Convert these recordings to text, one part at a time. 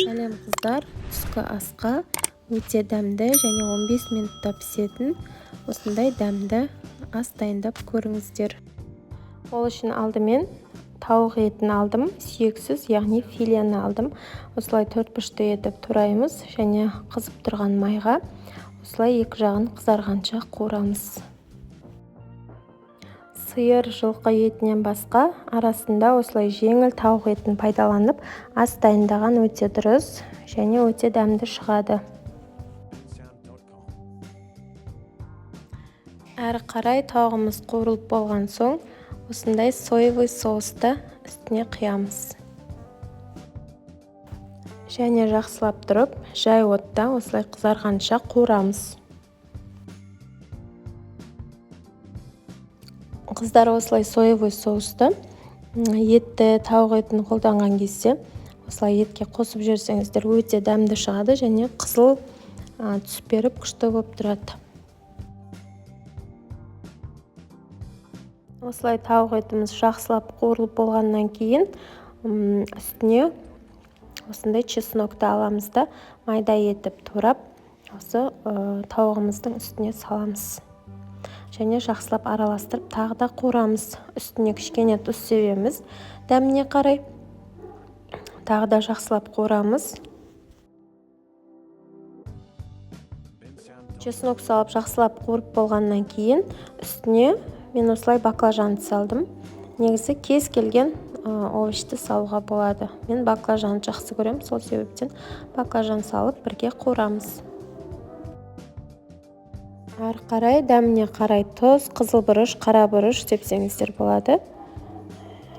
Сәлем қыздар, түскі асқа өте дәмді және 15 минутта пісетін осындай дәмді ас дайындап көріңіздер. Ол үшін алдымен тауық етін алдым, сүйексіз, яғни филені алдым. Осылай төртбұрышты етіп тураймыз және қызып тұрған майға осылай екі жағын қызарғанша қуырамыз. Сиыр, жылқы етінен басқа арасында осылай жеңіл тауық етін пайдаланып ас дайындаған өте дұрыс және өте дәмді шығады. Әрі қарай тауығымыз қуырылып болған соң осындай соевый соусты үстіне құямыз. Және жақсылап тұрып, жай отта осылай қызарғанша қуырамыз. Қыздар, осылай соевый соусты етті, тауық етін қолданған кезде осылай етке қосып жіберсеңіздер өте дәмді шығады және қызыл түс беріп күшті болып тұрады. Осылай тауық етіміз жақсылап қуырылып болғаннан кейін үстіне осындай чеснокты аламыз да майда етіп турап осы тауығымыздың үстіне саламыз. Және жақсылап араластырып тағы да қуырамыз. Үстіне кішкене тұз себеміз дәміне қарай. Тағы да жақсылап қуырамыз. Чеснок салып жақсылап қуырып болғаннан кейін үстіне мен осылай баклажанды салдым. Негізі кез келген овощты салуға болады. Мен баклажанды жақсы көремін, сол себептен баклажан салып бірге қуырамыз. Әрі қарай дәміне қарай тұз, қызыл бұрыш, қара бұрыш сепсеңіздер болады.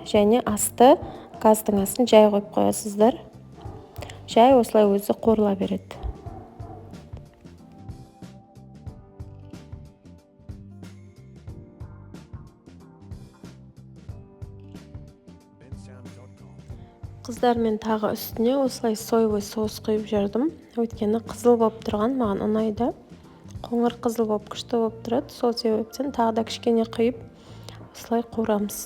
Және асты, газдың астын жай қойып қоясыздар. Жай осылай өзі қуырыла береді. Қыздар, мен тағы үстіне осылай соевый соус құйып жүрдім. Өйткені қызыл болып тұрған маған ұнайды. Қоңыр қызыл болып күшті болып тұрады. Сол себептен тағы да кішкене құйып осылай қуырамыз.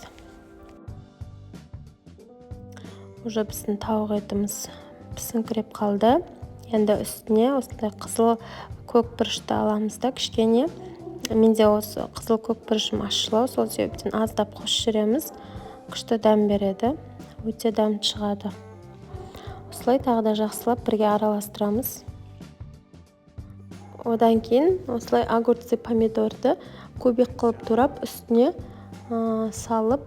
Уже біздің тауық етіміз пісіңкіреп қалды. Енді үстіне осындай қызыл көк бұрышты аламыз да кішкене. Менде осы қызыл көк бұрышым ашылау, сол себептен аздап қосып жүреміз. Күшті дәм береді. Өте дәмді шығады. Осылай тағы да жақсылап бірге араластырамыз. Одан кейін осылай огурцы, помидорды кубик қылып турап үстіне салып,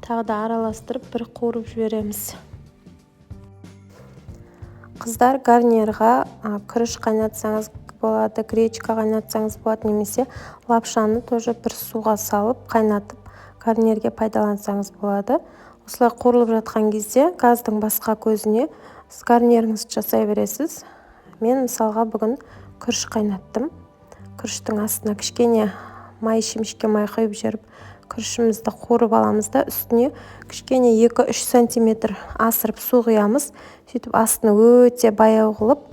тағы да араластырып бір қуырып жібереміз. Қыздар, гарнирға күріш қайнатсаңыз болады, гречка қайнатсаңыз болады, немесе лапшаны тоже бір суға салып, қайнатып, гарнирге пайдалансаңыз болады. Осылай қуырылып жатқан кезде газдың басқа көзіне гарниріңізді жасай бересіз. Мен мысалға бүгін күріш қайнаттым. Күріштің астына кішкене май, шемішке май құйып жіберіп, күрішімізді қуырып аламыз да үстіне кішкене 2-3 сантиметр асырып су құямыз. Сөйтіп астын өте баяу қылып,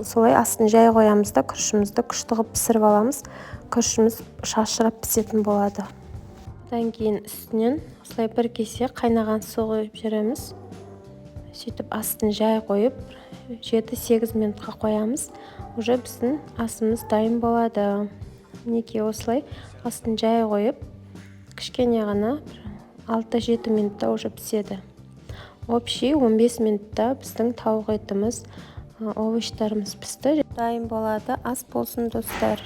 солай астын жай қоямыз да күрішімізді күшті қылып пісіріп аламыз. Күрішіміз шашырап пісетін болады. Одан кейін үстінен осылай бір кесе қайнаған су құйып жібереміз. Сөйтіп астын жай қойып 7-8 минутқа қоямыз. Уже біздің асымыз дайын болады. Мінекей осылай астын жай қойып, кішкене ғана 6-7 минутта уже піседі. Общий 15 минутта біздің тауық етіміз, овощтарымыз пісті. Дайын болады. Ас болсын достар.